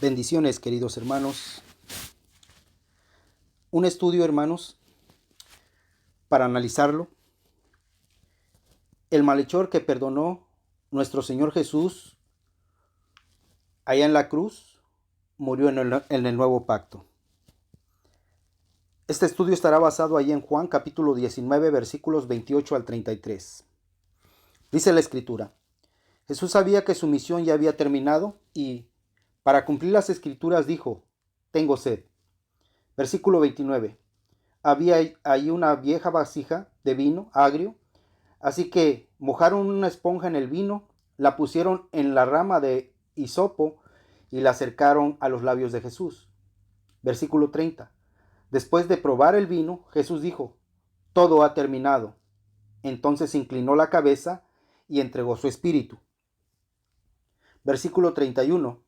Bendiciones, queridos hermanos. Un estudio, hermanos, para analizarlo. El malhechor que perdonó nuestro Señor Jesús allá en la cruz murió en el nuevo pacto. Este estudio estará basado allí en Juan capítulo 19, versículos 28 al 33. Dice la Escritura: Jesús sabía que su misión ya había terminado y, para cumplir las Escrituras, dijo: Tengo sed. Versículo 29. Había ahí una vieja vasija de vino agrio, así que mojaron una esponja en el vino, la pusieron en la rama de hisopo y la acercaron a los labios de Jesús. Versículo 30. Después de probar el vino, Jesús dijo: Todo ha terminado. Entonces inclinó la cabeza y entregó su espíritu. Versículo 31.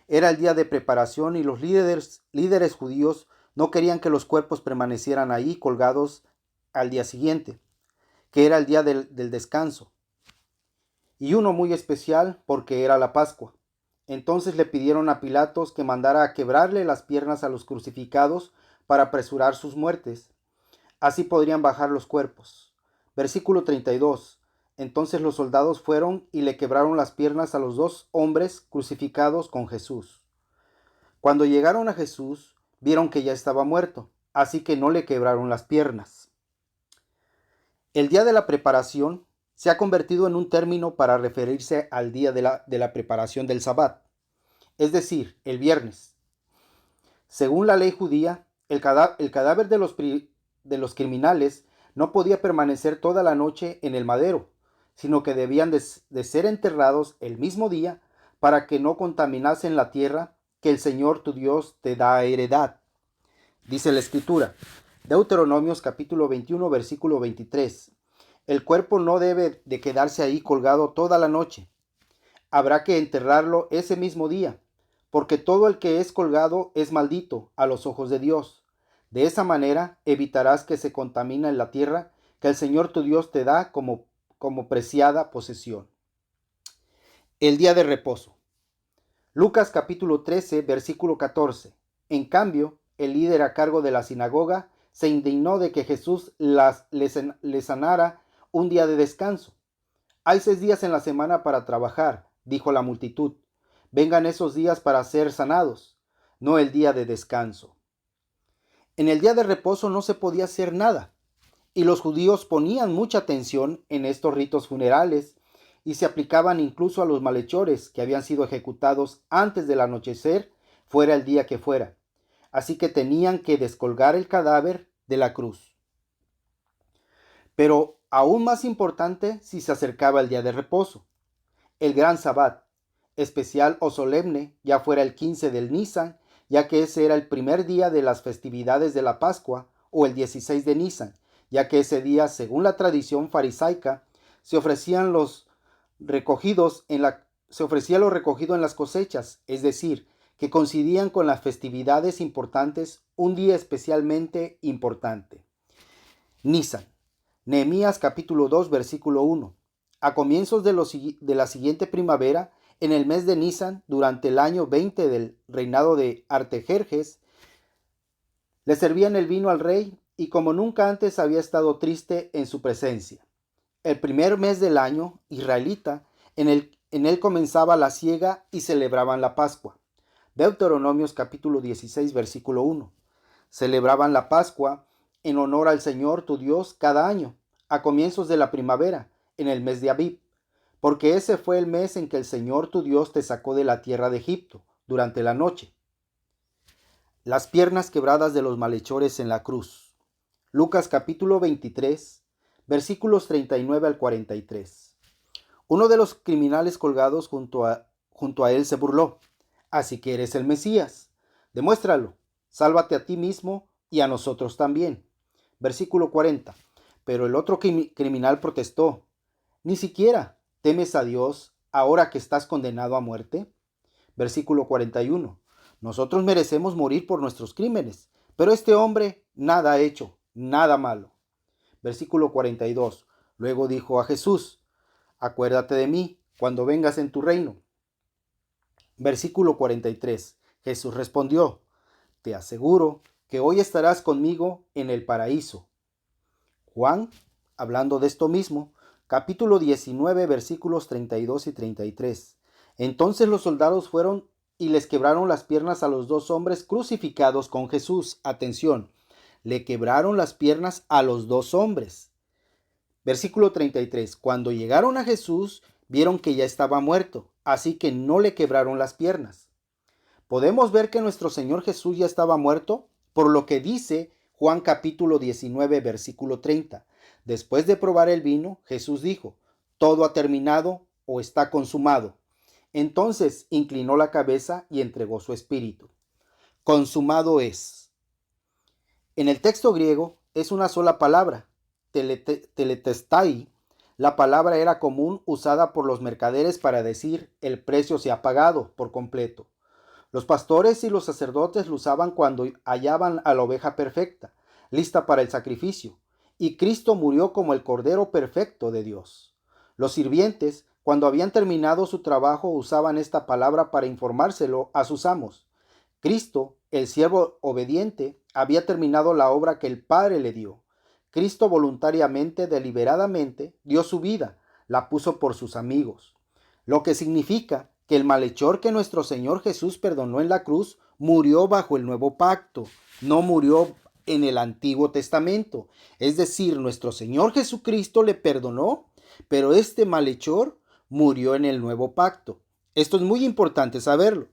Era el día de preparación y los líderes judíos no querían que los cuerpos permanecieran ahí colgados al día siguiente, que era el día del descanso, y uno muy especial porque era la Pascua. Entonces le pidieron a Pilatos que mandara a quebrarle las piernas a los crucificados para apresurar sus muertes. Así podrían bajar los cuerpos. Versículo 32. Entonces los soldados fueron y le quebraron las piernas a los dos hombres crucificados con Jesús. Cuando llegaron a Jesús, vieron que ya estaba muerto, así que no le quebraron las piernas. El día de la preparación se ha convertido en un término para referirse al día de la preparación del Sabbat, es decir, el viernes. Según la ley judía, el cadáver de los criminales no podía permanecer toda la noche en el madero, sino que debían de ser enterrados el mismo día para que no contaminasen la tierra que el Señor tu Dios te da a heredad. Dice la Escritura, Deuteronomios capítulo 21, versículo 23. El cuerpo no debe de quedarse ahí colgado toda la noche. Habrá que enterrarlo ese mismo día, porque todo el que es colgado es maldito a los ojos de Dios. De esa manera evitarás que se contamine en la tierra que el Señor tu Dios te da como preciada posesión. El día de reposo. Lucas capítulo 13, versículo 14. En cambio, el líder a cargo de la sinagoga se indignó de que Jesús les sanara un día de descanso. Hay 6 días en la semana para trabajar, dijo la multitud. Vengan esos días para ser sanados, no el día de descanso. En el día de reposo no se podía hacer nada, y los judíos ponían mucha atención en estos ritos funerales y se aplicaban incluso a los malhechores que habían sido ejecutados antes del anochecer, fuera el día que fuera. Así que tenían que descolgar el cadáver de la cruz. Pero aún más importante si se acercaba el día de reposo, el gran Sabbat, especial o solemne, ya fuera el 15 del Nisan, ya que ese era el primer día de las festividades de la Pascua, o el 16 de Nisan, ya que ese día, según la tradición farisaica, se ofrecía lo recogido en las cosechas, es decir, que coincidían con las festividades importantes, un día especialmente importante. Nisan. Nehemías capítulo 2, versículo 1. A comienzos de la siguiente primavera, en el mes de Nisan, durante el año 20 del reinado de Artajerjes, le servían el vino al rey y como nunca antes había estado triste en su presencia. El primer mes del año israelita, en él comenzaba la siega y celebraban la Pascua. Deuteronomios capítulo 16, versículo 1. Celebraban la Pascua en honor al Señor tu Dios cada año, a comienzos de la primavera, en el mes de Abib, porque ese fue el mes en que el Señor tu Dios te sacó de la tierra de Egipto, durante la noche. Las piernas quebradas de los malhechores en la cruz. Lucas capítulo 23, versículos 39 al 43. Uno de los criminales colgados junto a él se burló. Así que eres el Mesías. Demuéstralo. Sálvate a ti mismo y a nosotros también. Versículo 40. Pero el otro criminal protestó. ¿Ni siquiera temes a Dios ahora que estás condenado a muerte? Versículo 41. Nosotros merecemos morir por nuestros crímenes, pero este hombre nada ha hecho, nada malo. Versículo 42. Luego dijo a Jesús: Acuérdate de mí cuando vengas en tu reino. Versículo 43. Jesús respondió: Te aseguro que hoy estarás conmigo en el paraíso. Juan, hablando de esto mismo, capítulo 19, versículos 32 y 33. Entonces los soldados fueron y les quebraron las piernas a los dos hombres crucificados con Jesús. Atención, le quebraron las piernas a los dos hombres. Versículo 33. Cuando llegaron a Jesús, vieron que ya estaba muerto, así que no le quebraron las piernas. Podemos ver que nuestro Señor Jesús ya estaba muerto, por lo que dice Juan capítulo 19, versículo 30. Después de probar el vino, Jesús dijo: todo ha terminado o está consumado. Entonces inclinó la cabeza y entregó su espíritu. Consumado es. En el texto griego es una sola palabra, teletestai. La palabra era común usada por los mercaderes para decir el precio se ha pagado por completo. Los pastores y los sacerdotes lo usaban cuando hallaban a la oveja perfecta, lista para el sacrificio, y Cristo murió como el Cordero perfecto de Dios. Los sirvientes, cuando habían terminado su trabajo, usaban esta palabra para informárselo a sus amos. Cristo, el siervo obediente, había terminado la obra que el Padre le dio. Cristo voluntariamente, deliberadamente, dio su vida, la puso por sus amigos. Lo que significa que el malhechor que nuestro Señor Jesús perdonó en la cruz murió bajo el nuevo pacto, no murió en el Antiguo Testamento. Es decir, nuestro Señor Jesucristo le perdonó, pero este malhechor murió en el nuevo pacto. Esto es muy importante saberlo.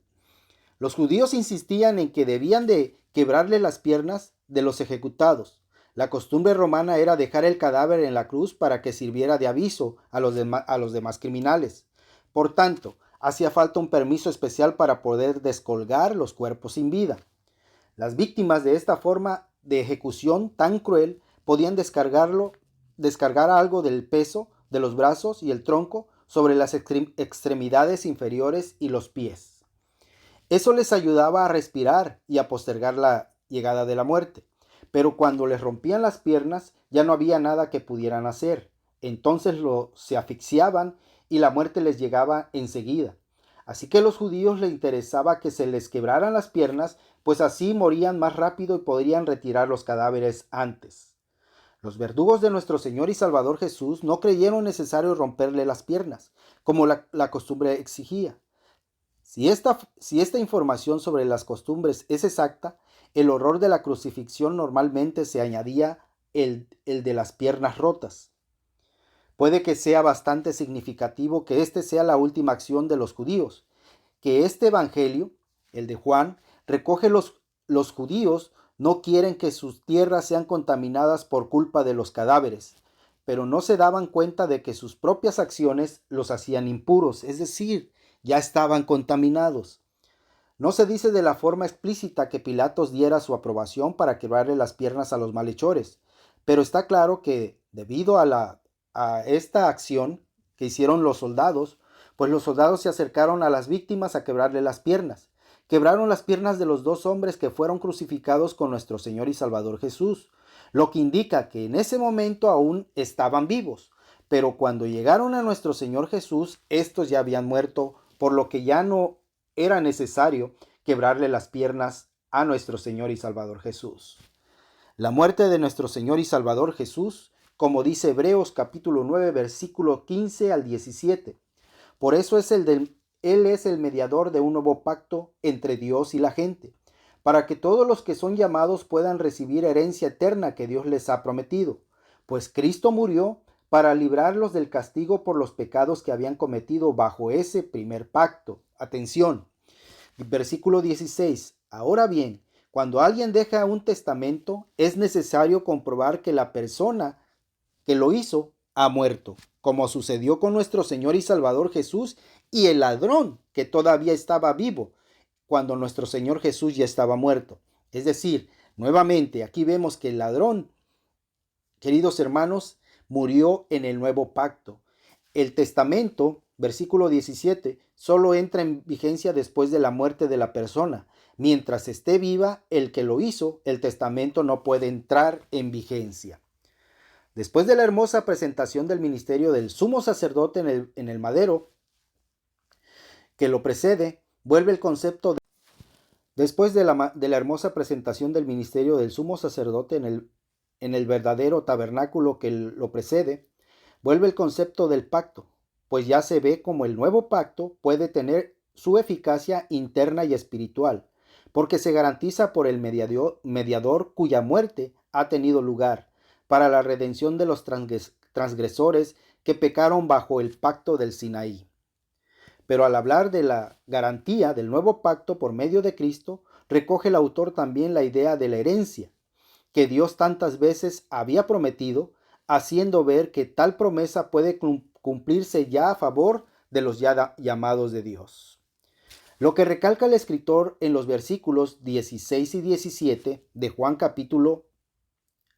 Los judíos insistían en que debían de quebrarle las piernas de los ejecutados. La costumbre romana era dejar el cadáver en la cruz para que sirviera de aviso a los demás criminales. Por tanto, hacía falta un permiso especial para poder descolgar los cuerpos sin vida. Las víctimas de esta forma de ejecución tan cruel podían descargar algo del peso de los brazos y el tronco sobre las extremidades inferiores y los pies. Eso les ayudaba a respirar y a postergar la llegada de la muerte. Pero cuando les rompían las piernas ya no había nada que pudieran hacer. Entonces se asfixiaban y la muerte les llegaba enseguida. Así que a los judíos les interesaba que se les quebraran las piernas, pues así morían más rápido y podrían retirar los cadáveres antes. Los verdugos de nuestro Señor y Salvador Jesús no creyeron necesario romperle las piernas, como la costumbre exigía. Si esta información sobre las costumbres es exacta, el horror de la crucifixión normalmente se añadía el de las piernas rotas. Puede que sea bastante significativo que esta sea la última acción de los judíos, que este evangelio, el de Juan, recoge los judíos no quieren que sus tierras sean contaminadas por culpa de los cadáveres, pero no se daban cuenta de que sus propias acciones los hacían impuros, es decir, ya estaban contaminados. No se dice de la forma explícita que Pilatos diera su aprobación para quebrarle las piernas a los malhechores, pero está claro que debido a esta acción que hicieron los soldados, pues los soldados se acercaron a las víctimas a quebrarle las piernas. Quebraron las piernas de los dos hombres que fueron crucificados con nuestro Señor y Salvador Jesús, lo que indica que en ese momento aún estaban vivos, pero cuando llegaron a nuestro Señor Jesús, estos ya habían muerto, por lo que ya no era necesario quebrarle las piernas a nuestro Señor y Salvador Jesús. La muerte de nuestro Señor y Salvador Jesús, como dice Hebreos capítulo 9, versículo 15 al 17. Por eso Él es el mediador de un nuevo pacto entre Dios y la gente, para que todos los que son llamados puedan recibir herencia eterna que Dios les ha prometido, pues Cristo murió para librarlos del castigo por los pecados que habían cometido bajo ese primer pacto. Atención, versículo 16. Ahora bien, cuando alguien deja un testamento, es necesario comprobar que la persona que lo hizo ha muerto, como sucedió con nuestro Señor y Salvador Jesús y el ladrón que todavía estaba vivo cuando nuestro Señor Jesús ya estaba muerto. Es decir, nuevamente aquí vemos que el ladrón, queridos hermanos, murió en el nuevo pacto. El testamento, versículo 17, solo entra en vigencia después de la muerte de la persona. Mientras esté viva el que lo hizo, el testamento no puede entrar en vigencia. Después de la hermosa presentación del ministerio del sumo sacerdote en el madero que lo precede, Vuelve el concepto de, después de la hermosa presentación del ministerio del sumo sacerdote en el verdadero tabernáculo que lo precede, vuelve el concepto del pacto, pues ya se ve como el nuevo pacto puede tener su eficacia interna y espiritual, porque se garantiza por el mediador cuya muerte ha tenido lugar, para la redención de los transgresores que pecaron bajo el pacto del Sinaí. Pero al hablar de la garantía del nuevo pacto por medio de Cristo, recoge el autor también la idea de la herencia, que Dios tantas veces había prometido, haciendo ver que tal promesa puede cumplirse ya a favor de los ya llamados de Dios. Lo que recalca el escritor en los versículos 16 y 17 de Juan capítulo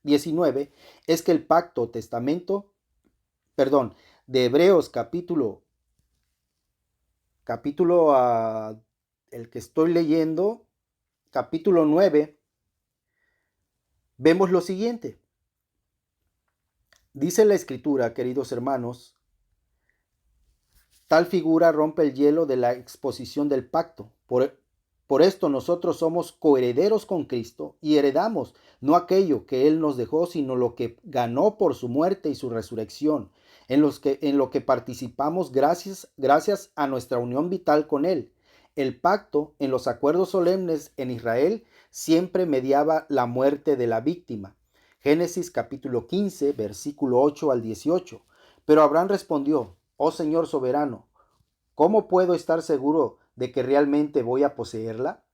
19 es que el pacto testamento, de Hebreos el que estoy leyendo, capítulo 9, vemos lo siguiente. Dice la escritura, queridos hermanos, tal figura rompe el hielo de la exposición del pacto. Por esto nosotros somos coherederos con Cristo y heredamos no aquello que Él nos dejó, sino lo que ganó por su muerte y su resurrección, en lo que participamos gracias a nuestra unión vital con Él. El pacto en los acuerdos solemnes en Israel siempre mediaba la muerte de la víctima. Génesis capítulo 15, versículo 8 al 18. Pero Abraham respondió: oh Señor soberano, ¿cómo puedo estar seguro de que realmente voy a poseerla?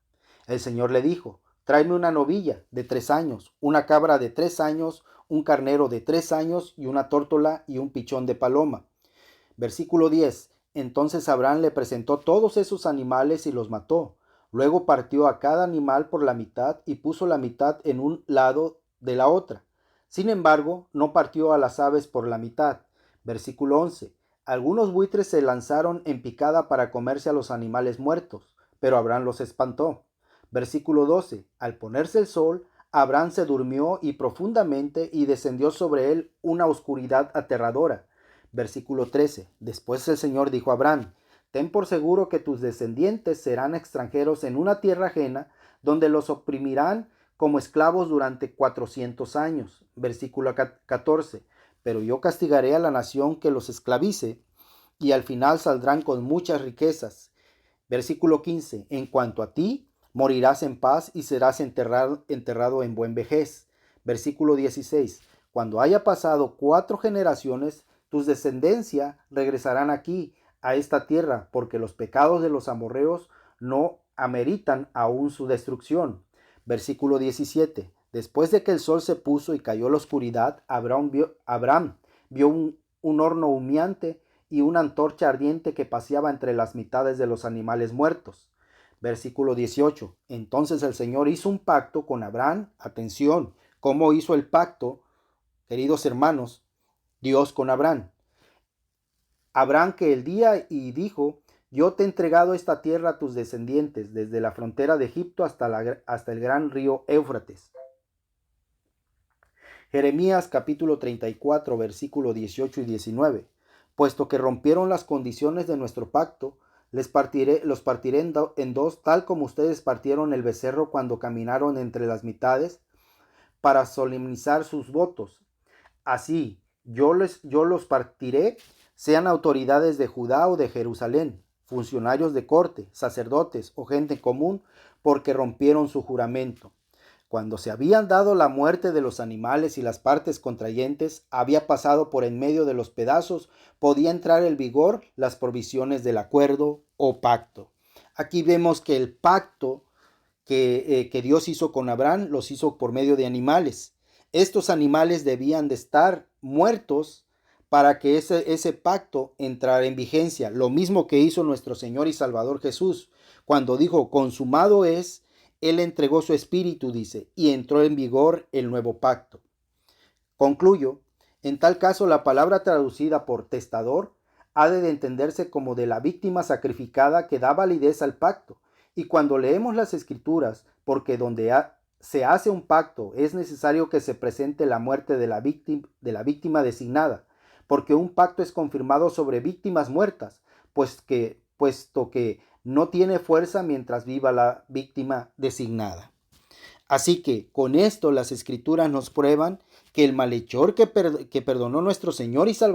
El Señor le dijo: tráeme una novilla de 3 años, una cabra de 3 años, un carnero de 3 años y una tórtola y un pichón de paloma. Versículo 10. Entonces Abraham le presentó todos esos animales y los mató. Luego partió a cada animal por la mitad y puso la mitad en un lado de la otra. Sin embargo, no partió a las aves por la mitad. Versículo 11. Algunos buitres se lanzaron en picada para comerse a los animales muertos, pero Abraham los espantó. Versículo 12. Al ponerse el sol, Abraham se durmió y profundamente y descendió sobre él una oscuridad aterradora. Versículo 13. Después el Señor dijo a Abraham: ten por seguro que tus descendientes serán extranjeros en una tierra ajena, donde los oprimirán como esclavos durante 400 años. Versículo 14. Pero yo castigaré a la nación que los esclavice, y al final saldrán con muchas riquezas. Versículo 15. En cuanto a ti, morirás en paz y serás enterrado en buen vejez. Versículo 16. Cuando haya pasado 4 generaciones, tus descendencia regresarán aquí, a esta tierra, porque los pecados de los amorreos no ameritan aún su destrucción. Versículo 17. Después de que el sol se puso y cayó la oscuridad, Abraham vio un horno humeante y una antorcha ardiente que paseaba entre las mitades de los animales muertos. Versículo 18. Entonces el Señor hizo un pacto con Abraham. Atención, ¿cómo hizo el pacto, queridos hermanos? Dios con Abraham. Abraham que el día y dijo: yo te he entregado esta tierra a tus descendientes, desde la frontera de Egipto hasta el gran río Éufrates. Jeremías capítulo 34, versículo 18 y 19. Puesto que rompieron las condiciones de nuestro pacto, los partiré en dos, tal como ustedes partieron el becerro cuando caminaron entre las mitades para solemnizar sus votos. Así yo los partiré, sean autoridades de Judá o de Jerusalén, funcionarios de corte, sacerdotes o gente común, porque rompieron su juramento. Cuando se habían dado la muerte de los animales y las partes contrayentes había pasado por en medio de los pedazos, podía entrar en vigor las provisiones del acuerdo o pacto. Aquí vemos que el pacto que Dios hizo con Abraham los hizo por medio de animales. Estos animales debían de estar muertos para que ese pacto entrara en vigencia. Lo mismo que hizo nuestro Señor y Salvador Jesús. Cuando dijo consumado es, Él entregó su espíritu, dice, y entró en vigor el nuevo pacto. Concluyo. En tal caso, la palabra traducida por testador ha de entenderse como de la víctima sacrificada que da validez al pacto. Y cuando leemos las Escrituras, porque donde se hace un pacto es necesario que se presente la muerte de la víctima designada, porque un pacto es confirmado sobre víctimas muertas, pues puesto que no tiene fuerza mientras viva la víctima designada. Así que con esto las escrituras nos prueban que el malhechor que perdonó nuestro Señor y Salvador